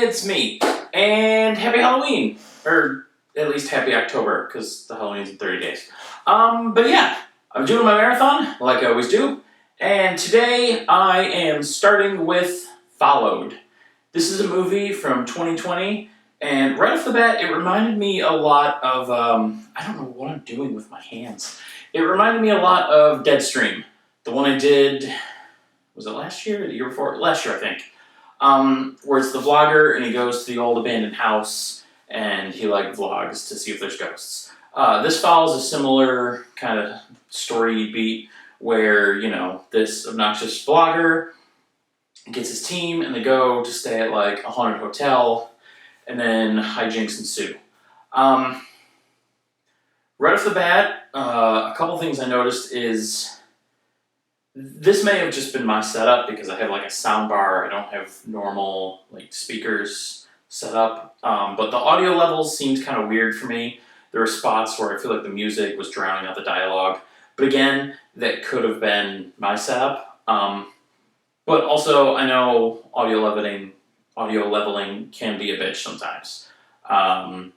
It's me. And happy Halloween. Or at least happy October, because the Halloween's in 30 days. But yeah, I'm doing my marathon, like I always do. And today I am starting with Followed. This is a movie from 2020, and right off the bat, it reminded me a lot of, I don't know what I'm doing with my hands. It reminded me a lot of Deadstream. The one I did, was it last year or the year before? Last year, I think. Where it's the vlogger and he goes to the old abandoned house and he vlogs to see if there's ghosts. This follows a similar kind of story beat where, this obnoxious vlogger gets his team and they go to stay at a haunted hotel and then hijinks ensue. Right off the bat, a couple things I noticed is this may have just been my setup because I have a sound bar. I don't have normal speakers set up. But the audio levels seemed kind of weird for me. There were spots where I feel like the music was drowning out the dialogue. But again, that could have been my setup. But also, I know audio leveling can be a bitch sometimes. A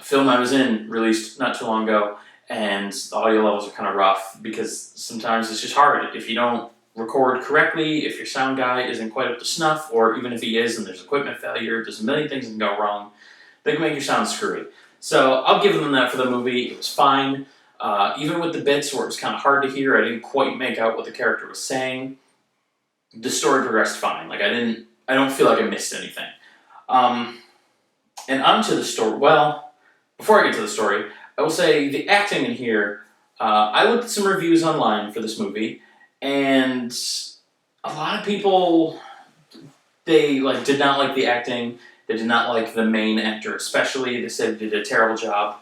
film I was in released not too long ago, and the audio levels are kind of rough because sometimes it's just hard. If you don't record correctly, if your sound guy isn't quite up to snuff, or even if he is and there's equipment failure, there's a million things that can go wrong, they can make your sound screwy. So I'll give them that for the movie. It was fine. Even with the bits where it was kind of hard to hear, I didn't quite make out what the character was saying. The story progressed fine. I don't feel like I missed anything. And onto the story. Well, before I get to the story, I will say the acting in here, I looked at some reviews online for this movie, and a lot of people, they did not like the acting. They did not like the main actor especially. They said he did a terrible job.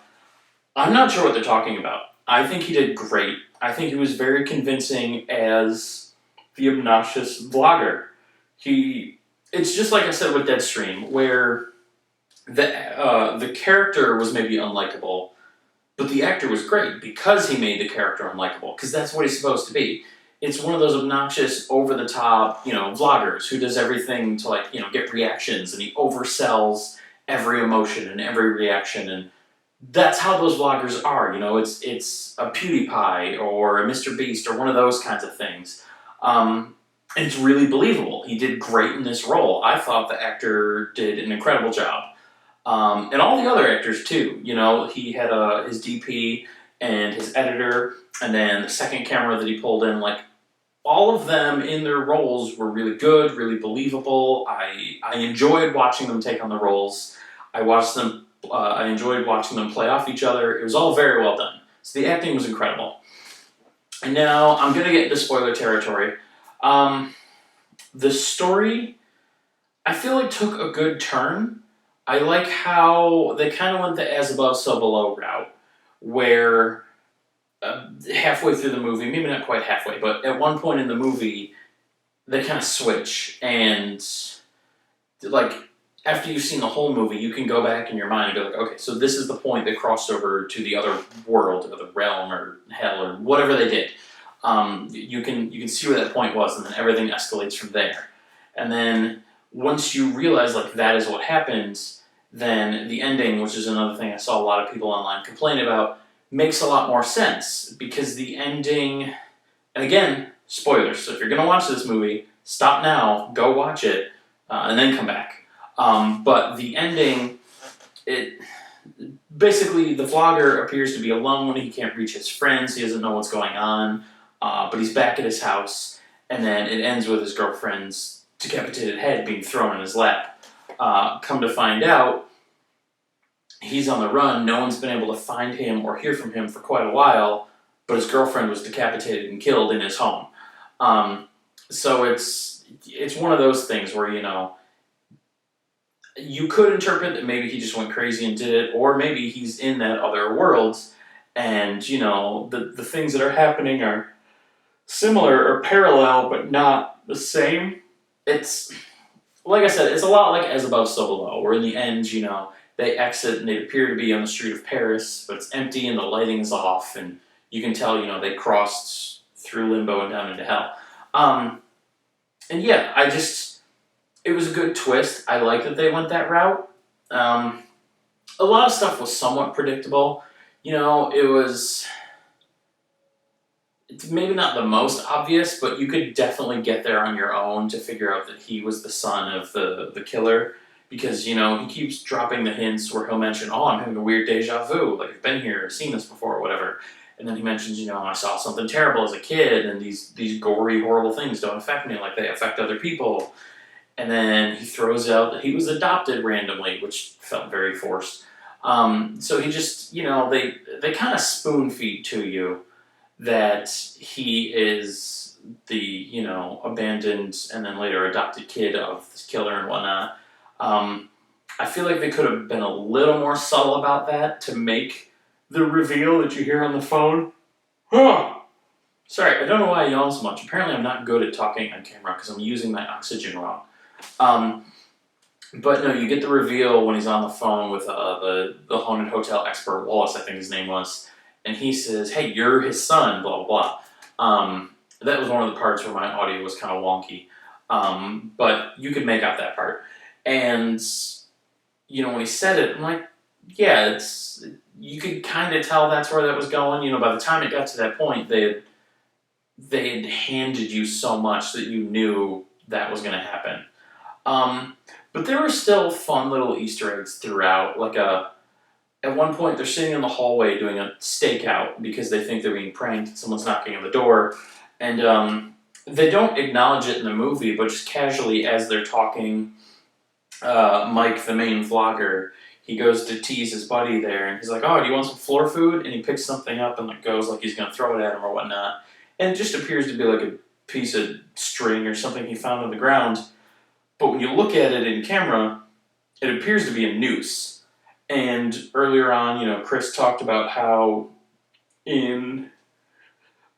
I'm not sure what they're talking about. I think he did great. I think he was very convincing as the obnoxious vlogger. It's just like I said with Deadstream, where the character was maybe unlikable, but the actor was great because he made the character unlikable, because that's what he's supposed to be. It's one of those obnoxious, over-the-top, vloggers who does everything to, get reactions, and he oversells every emotion and every reaction, and that's how those vloggers are, it's a PewDiePie or a Mr. Beast or one of those kinds of things. And it's really believable. He did great in this role. I thought the actor did an incredible job. And all the other actors too, he had his DP and his editor, and then the second camera that he pulled in, all of them in their roles were really good, really believable. I enjoyed watching them take on the roles. I enjoyed watching them play off each other. It was all very well done. So the acting was incredible. And now I'm going to get into spoiler territory. The story, I feel like took a good turn. I like how they kind of went the as above, so below route, where halfway through the movie, maybe not quite halfway, but at one point in the movie, they kind of switch, and after you've seen the whole movie, you can go back in your mind and go okay, so this is the point they crossed over to the other world, or the realm, or hell, or whatever they did. You can see where that point was, and then everything escalates from there. And then once you realize that is what happens, then the ending, which is another thing I saw a lot of people online complain about, makes a lot more sense, because the ending, and again, spoilers, so if you're going to watch this movie, stop now, go watch it, and then come back. But the ending, basically the vlogger appears to be alone, he can't reach his friends, he doesn't know what's going on, but he's back at his house, and then it ends with his girlfriend's decapitated head being thrown in his lap. Come to find out, he's on the run, no one's been able to find him or hear from him for quite a while, but his girlfriend was decapitated and killed in his home. So it's one of those things where, you could interpret that maybe he just went crazy and did it, or maybe he's in that other world, and, the things that are happening are similar or parallel, but not the same. It's, like I said, it's a lot like As Above, So Below, where in the end, they exit and they appear to be on the street of Paris, but it's empty and the lighting is off, and you can tell, they crossed through limbo and down into hell. And yeah, it was a good twist. I like that they went that route. Um, a lot of stuff was somewhat predictable. You know, it's maybe not the most obvious, but you could definitely get there on your own to figure out that he was the son of the killer. Because, you know, he keeps dropping the hints where he'll mention, oh, I'm having a weird deja vu, like I've been here, seen this before, or whatever. And then he mentions, you know, I saw something terrible as a kid, and these gory, horrible things don't affect me like they affect other people. And then he throws out that he was adopted randomly, which felt very forced. So he just, you know, they kind of spoon feed to you that he is the, you know, abandoned and then later adopted kid of this killer and whatnot. Um, I feel like they could have been a little more subtle about that to make the reveal that you hear on the phone. Huh. Sorry, I don't know why I yawn so much. Apparently, I'm not good at talking on camera because I'm using my oxygen wrong. Um, but no, you get the reveal when he's on the phone with the haunted hotel expert Wallace, I think his name was, and he says, "Hey, you're his son." Blah blah blah. That was one of the parts where my audio was kind of wonky, but you could make out that part. And you know when he said it, I'm like, yeah, it's you could kind of tell that's where that was going. You know, by the time it got to that point, they had handed you so much that you knew that was going to happen. Um, but there were still fun little Easter eggs throughout. At one point, they're sitting in the hallway doing a stakeout because they think they're being pranked. Someone's knocking on the door, and they don't acknowledge it in the movie, but just casually as they're talking, Mike, the main vlogger, he goes to tease his buddy there, and he's like, "Oh, do you want some floor food?" And he picks something up and like goes like he's gonna throw it at him or whatnot, and it just appears to be like a piece of string or something he found on the ground. But when you look at it in camera, it appears to be a noose. And earlier on, you know, Chris talked about how in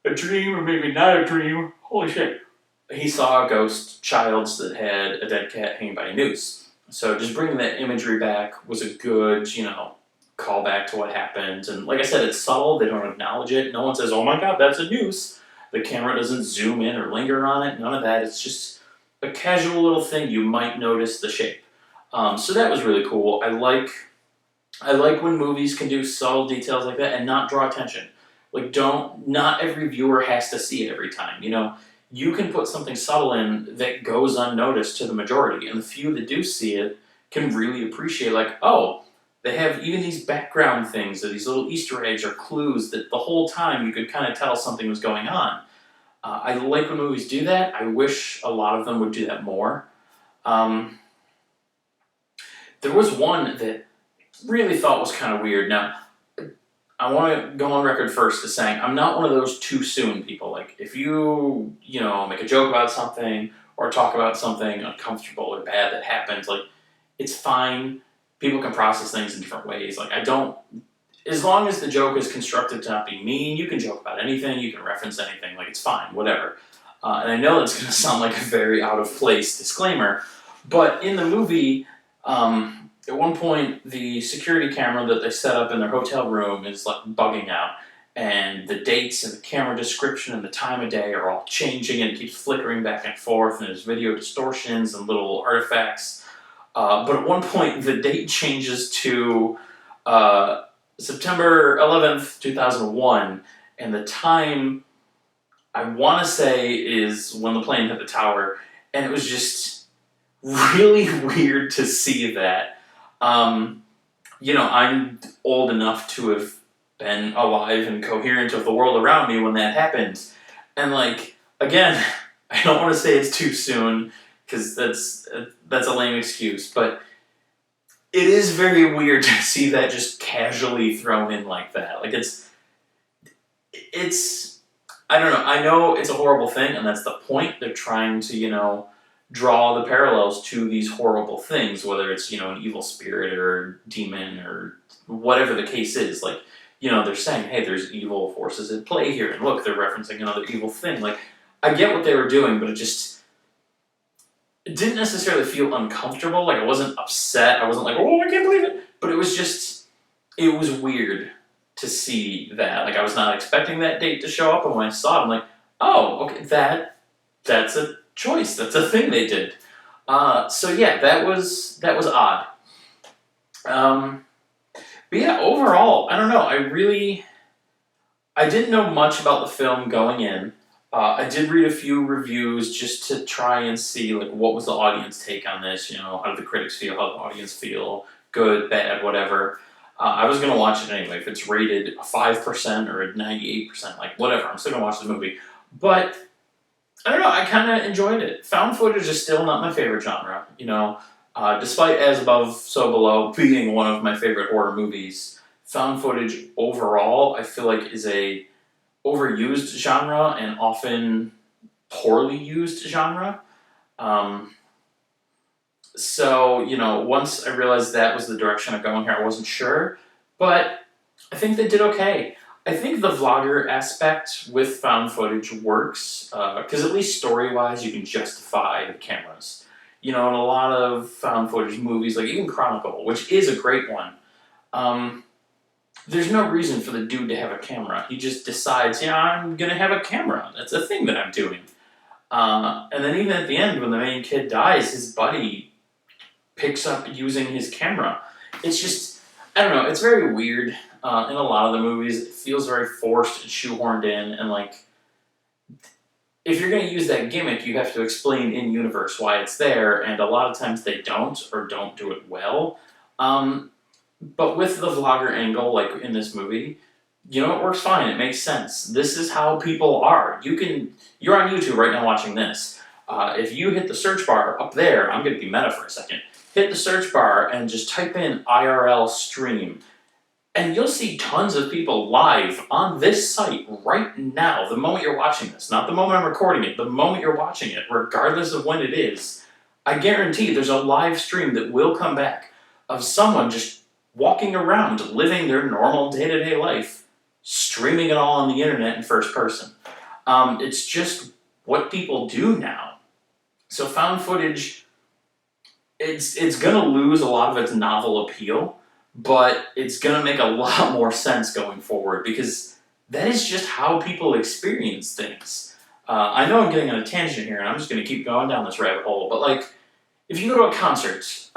a dream, or maybe not a dream, holy shit, he saw a ghost child that had a dead cat hanging by a noose. So just bringing that imagery back was a good, you know, callback to what happened. And like I said, it's subtle. They don't acknowledge it. No one says, "Oh my God, that's a noose." The camera doesn't zoom in or linger on it. None of that. It's just a casual little thing. You might notice the shape. So that was really cool. I like when movies can do subtle details like that and not draw attention. Like, not every viewer has to see it every time. You know, you can put something subtle in that goes unnoticed to the majority, and the few that do see it can really appreciate, like, oh, they have even these background things or these little Easter eggs or clues that the whole time you could kind of tell something was going on. I like when movies do that. I wish a lot of them would do that more. Um, there was one that really thought was kind of weird. Now, I want to go on record first as saying I'm not one of those too soon people. Like, if you know, make a joke about something or talk about something uncomfortable or bad that happened, like, it's fine. People can process things in different ways. Like, I don't, as long as the joke is constructed to not be mean, you can joke about anything, you can reference anything, like, it's fine, whatever. And I know that's going to sound like a very out of place disclaimer, but in the movie, at one point, the security camera that they set up in their hotel room is like bugging out, and the dates and the camera description and the time of day are all changing, and it keeps flickering back and forth, and there's video distortions and little artifacts. But at one point, the date changes to September 11th, 2001, and the time I want to say is when the plane hit the tower, and it was just really weird to see that. Um, you know, I'm old enough to have been alive and coherent of the world around me when that happened. And like, again, I don't want to say it's too soon because that's a lame excuse, but it is very weird to see that just casually thrown in like that. Like it's I don't know. I know it's a horrible thing, and that's the point. They're trying to, you know, draw the parallels to these horrible things, whether it's, you know, an evil spirit or demon or whatever the case is. Like, you know, they're saying, hey, there's evil forces at play here, and look, they're referencing another evil thing. Like, I get what they were doing, but it didn't necessarily feel uncomfortable. Like, I wasn't upset. I wasn't like, oh, I can't believe it. But it was weird to see that. Like, I was not expecting that date to show up, and when I saw it, I'm like, oh, okay, that's a choice. That's a thing they did. So yeah, that was odd. Um, but yeah, overall, I don't know. I didn't know much about the film going in. I did read a few reviews just to try and see like what was the audience take on this. You know, how did the critics feel? How did the audience feel? Good, bad, whatever. I was gonna watch it anyway. If it's rated a 5% or a 98%, like whatever, I'm still gonna watch the movie. But I don't know. I kind of enjoyed it. Found footage is still not my favorite genre. Despite As Above, So Below being one of my favorite horror movies, found footage overall I feel like is a overused genre and often poorly used genre. Um, so once I realized that was the direction I'm going here, I wasn't sure, but I think they did okay. I think the vlogger aspect with found footage works because at least story wise, you can justify the cameras. In a lot of found footage movies, like even Chronicle, which is a great one, um, there's no reason for the dude to have a camera. He just decides, I'm gonna have a camera. That's a thing that I'm doing. And then even at the end, when the main kid dies, his buddy picks up using his camera. It's just, I don't know, it's very weird. In a lot of the movies, it feels very forced and shoehorned in, and like, if you're going to use that gimmick, you have to explain in universe why it's there, and a lot of times they don't or don't do it well. Um, but with the vlogger angle, like in this movie, it works fine. It makes sense. This is how people are. You're on YouTube right now watching this. If you hit the search bar up there, I'm going to be meta for a second. Hit the search bar and just type in IRL stream. And you'll see tons of people live on this site right now, the moment you're watching this. Not the moment I'm recording it, the moment you're watching it, regardless of when it is. I guarantee there's a live stream that will come back of someone just walking around, living their normal day-to-day life, streaming it all on the internet in first person. It's just what people do now. So found footage, it's gonna lose a lot of its novel appeal, but it's gonna make a lot more sense going forward because that is just how people experience things. I know I'm getting on a tangent here, and I'm just gonna keep going down this rabbit hole. But like, if you go to a concert,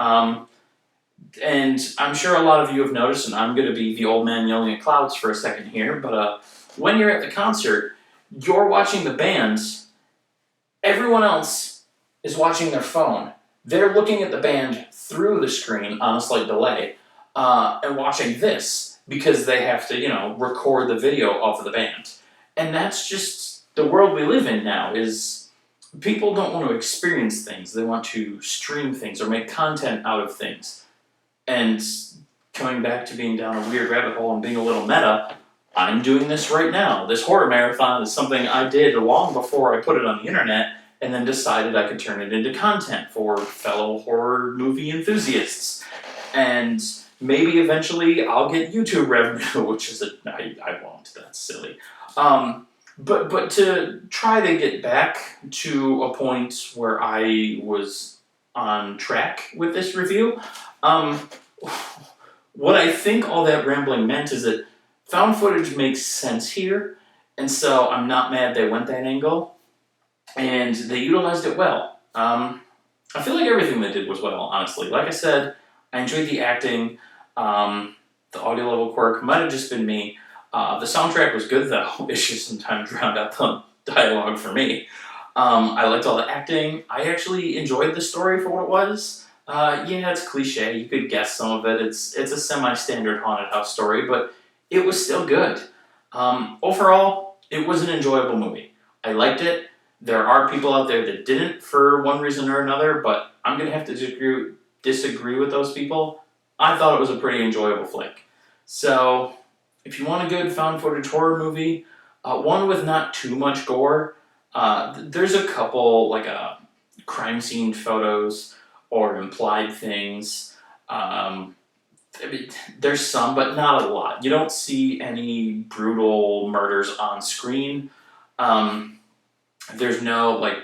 and I'm sure a lot of you have noticed, and I'm gonna be the old man yelling at clouds for a second here, but when you're at the concert, you're watching the bands. Everyone else is watching their phone. They're looking at the band through the screen on a slight delay, and watching this because they have to, record the video of the band. And that's just the world we live in now. Is people don't want to experience things; they want to stream things or make content out of things. And coming back to being down a weird rabbit hole and being a little meta, I'm doing this right now. This horror marathon is something I did long before I put it on the internet, and then decided I could turn it into content for fellow horror movie enthusiasts. And maybe eventually I'll get YouTube revenue, which is I won't. That's silly. But to try to get back to a point where I was on track with this review, um, what I think all that rambling meant is that found footage makes sense here, and so I'm not mad they went that angle, and they utilized it well. I feel like everything they did was well, honestly. Like I said, I enjoyed the acting. The audio level quirk might have just been me. The soundtrack was good though. It just sometimes drowned out the dialogue for me. I liked all the acting. I actually enjoyed the story for what it was. Yeah, it's cliche. You could guess some of it. It's a semi-standard haunted house story, but it was still good. Overall, it was an enjoyable movie. I liked it. There are people out there that didn't for one reason or another, but I'm gonna have to disagree with those people. I thought it was a pretty enjoyable flick. So, if you want a good found footage horror movie, one with not too much gore, there's a couple like crime scene photos or implied things. I mean, there's some, but not a lot. You don't see any brutal murders on screen. There's no like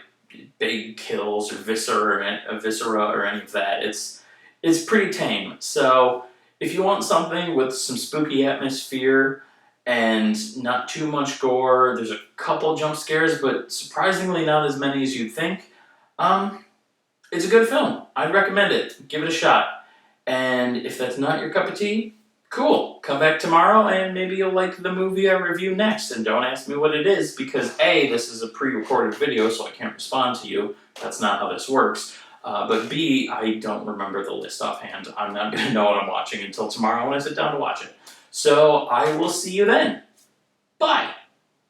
big kills or viscera or any of that. It's pretty tame. So if you want something with some spooky atmosphere and not too much gore, there's a couple jump scares, but surprisingly not as many as you'd think. Um, It's a good film. I'd recommend it. Give it a shot. And if that's not your cup of tea, cool. Come back tomorrow and maybe you'll like the movie I review next. And don't ask me what it is because A, this is a pre-recorded video so I can't respond to you. That's not how this works. But B, I don't remember the list offhand. I'm not going to know what I'm watching until tomorrow when I sit down to watch it. So I will see you then. Bye.